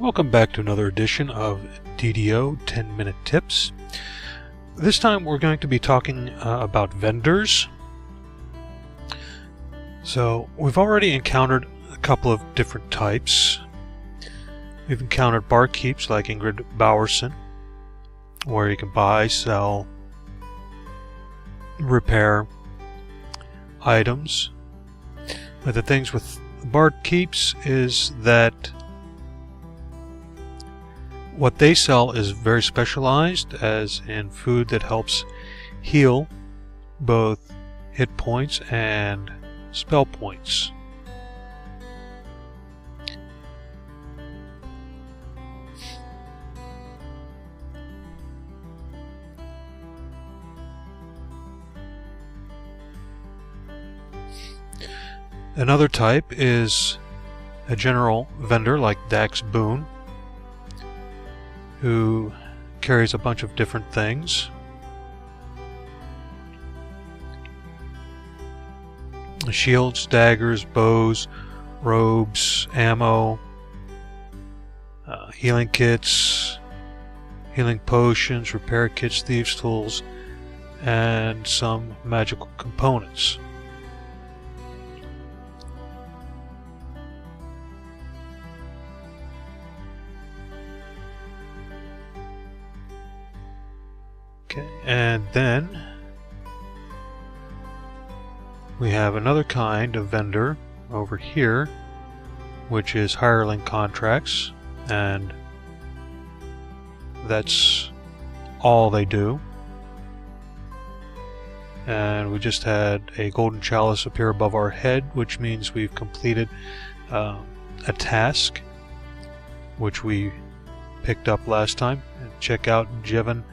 Welcome back to another edition of DDO 10-Minute Tips. This time we're going to be talking about vendors. So we've already encountered a couple of different types. We've encountered barkeeps like Ingrid Bowerson, where you can buy, sell, repair items. But the things with barkeeps is that what they sell is very specialized, as in food that helps heal both hit points and spell points. Another type is a general vendor like Dax Boone, who carries a bunch of different things. Shields, daggers, bows, robes, ammo, healing kits, healing potions, repair kits, thieves' tools, and some magical components. Okay, and then we have another kind of vendor over here, which is hireling contracts, and that's all they do. And we just had a golden chalice appear above our head, which means we've completed a task, which we picked up last time. And check out Jevon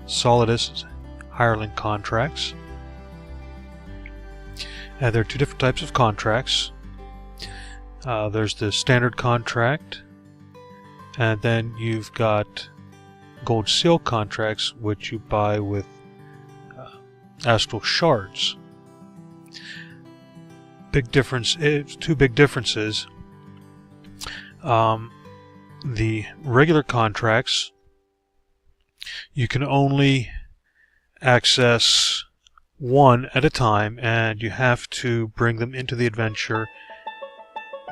Solidus hireling contracts. And there are two different types of contracts. There's the standard contract, and then you've got gold seal contracts, which you buy with astral shards. Big difference is two big differences. The regular contracts, you can only access one at a time, and you have to bring them into the adventure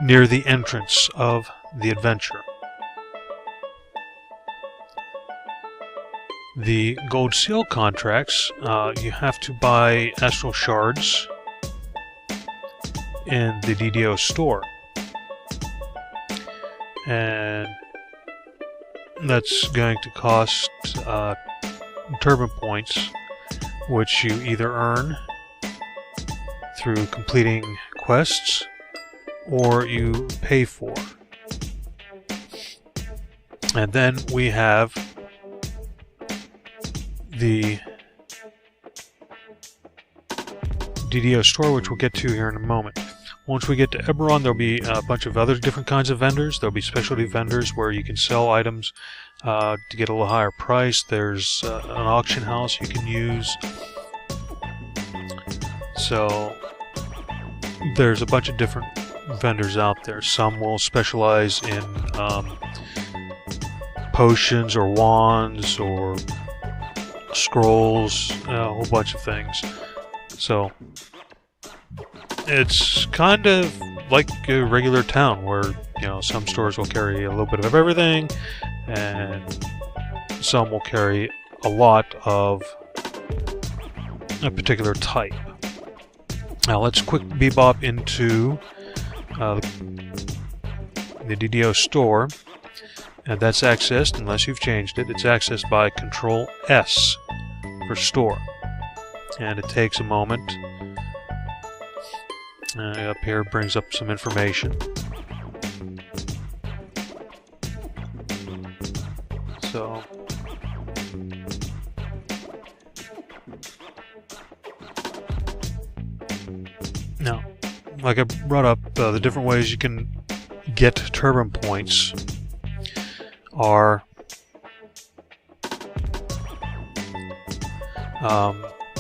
near the entrance of the adventure. The gold seal contracts, you have to buy astral shards in the DDo Store, and that's going to cost turban points, which you either earn through completing quests or you pay for. And then we have the DDo Store, which we'll get to here in a moment. Once we get to Eberron, there'll be a bunch of other different kinds of vendors. There'll be specialty vendors where you can sell items to get a little higher price. There's an auction house you can use. So there's a bunch of different vendors out there. Some will specialize in potions or wands or scrolls, a whole bunch of things. So it's kind of like a regular town where, you know, some stores will carry a little bit of everything and some will carry a lot of a particular type. Now let's quick bebop into the DDo Store, and that's accessed, unless you've changed it, it's accessed by Control S for Store, and it takes a moment. Up here brings up some information. So now, like I brought up, the different ways you can get turban points are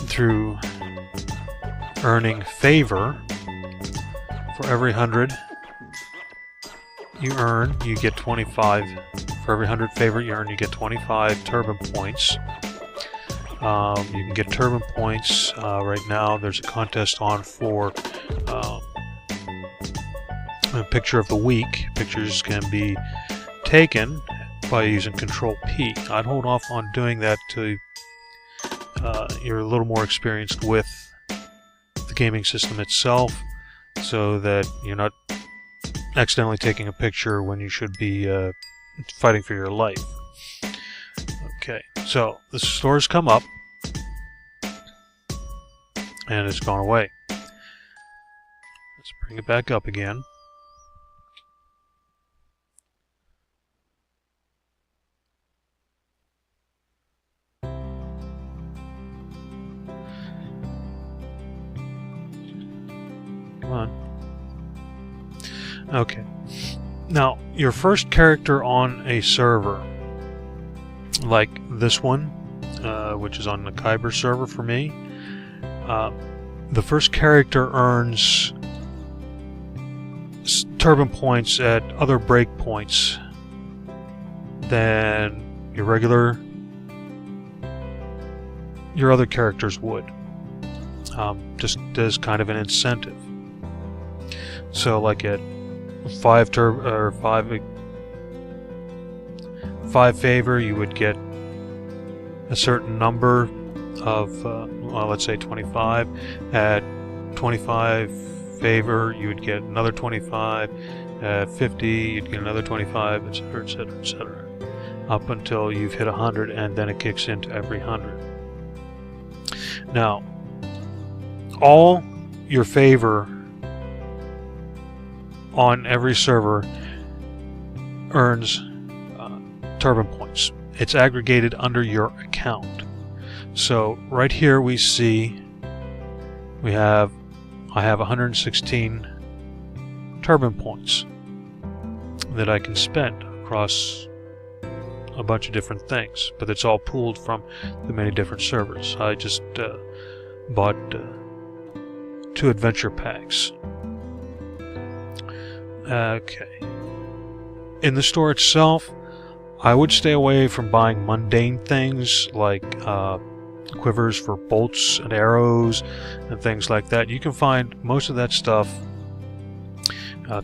through earning favor. For every 100 you earn, you get 25. For every 100 favorite you earn, you get 25 turban points. You can get turban points. Right now there's a contest on for a picture of the week. Pictures can be taken by using Control P. I'd hold off on doing that till you're a little more experienced with the gaming system itself, so that you're not accidentally taking a picture when you should be fighting for your life. Okay, so the store's come up and it's gone away. Let's bring it back up again. Come on. Okay. Now, your first character on a server, like this one, which is on the Kyber server for me, the first character earns turban points at other breakpoints than your other characters would, just as kind of an incentive. So, like at 5 favor, you would get a certain number of, well, let's say 25. At 25 favor, you would get another 25. At 50, you'd get another 25, etc., etc., etc., up until you've hit 100, and then it kicks into every 100. Now, all your favor on every server earns turban points. It's aggregated under your account. So right here we see I have 116 turban points that I can spend across a bunch of different things, but it's all pooled from the many different servers. I just bought 2 adventure packs. Okay. In the store itself, I would stay away from buying mundane things like quivers for bolts and arrows and things like that. You can find most of that stuff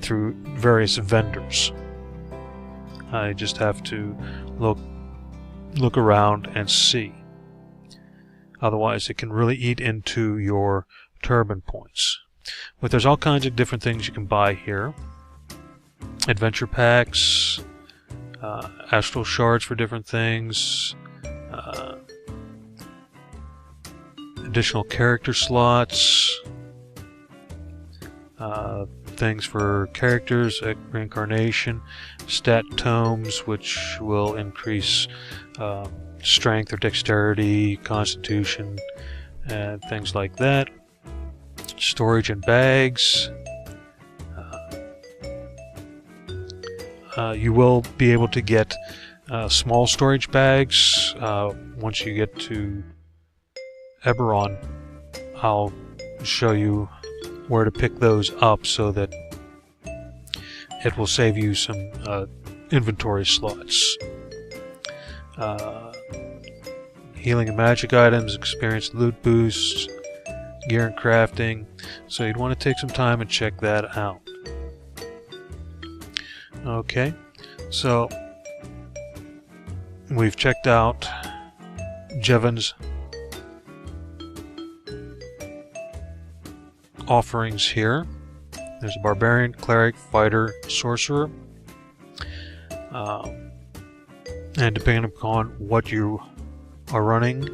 through various vendors. I just have to look around and see. Otherwise, it can really eat into your turban points. But there's all kinds of different things you can buy here. Adventure packs, astral shards for different things, additional character slots, things for characters, reincarnation, stat tomes, which will increase strength or dexterity, constitution, and things like that. Storage in bags. You will be able to get small storage bags once you get to Eberron. I'll show you where to pick those up so that it will save you some inventory slots. Healing and magic items, experience loot boosts, gear and crafting. So you'd want to take some time and check that out. Okay, so we've checked out Jevon's offerings here. There's a barbarian, cleric, fighter, sorcerer, and depending upon what you are running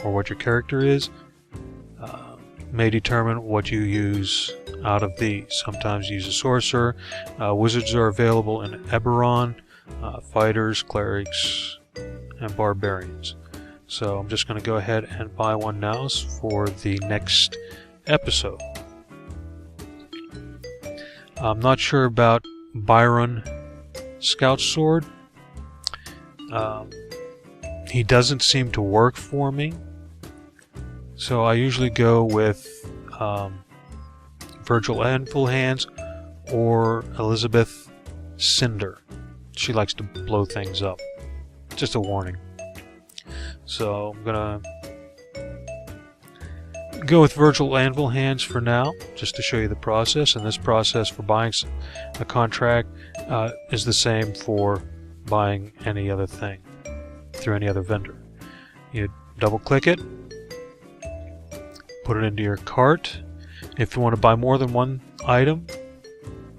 or what your character is, may determine what you use out of these. Sometimes you use a sorcerer. Wizards are available in Eberron, fighters, clerics, and barbarians. So I'm just going to go ahead and buy one now for the next episode. I'm not sure about Byron Scout Sword. He doesn't seem to work for me. So I usually go with Virgil and Full Hands or Elizabeth cinder. She likes to blow things up. Just a warning. So I'm gonna go with virtual anvil hands for now, just to show you the process. And this process for buying a contract is the same for buying any other thing through any other vendor. You double click it, put it into your cart. If you want to buy more than one item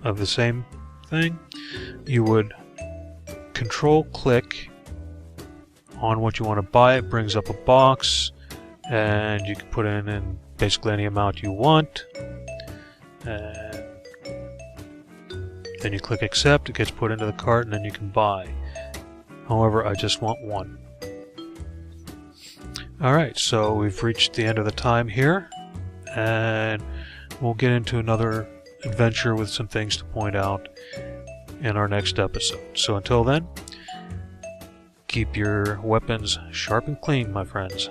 of the same thing, you would control click on what you want to buy. It brings up a box and you can put in basically any amount you want, and then you click accept. It gets put into the cart and then you can buy. However, I just want one. Alright, so we've reached the end of the time here, and we'll get into another adventure with some things to point out in our next episode. So until then, keep your weapons sharp and clean, my friends.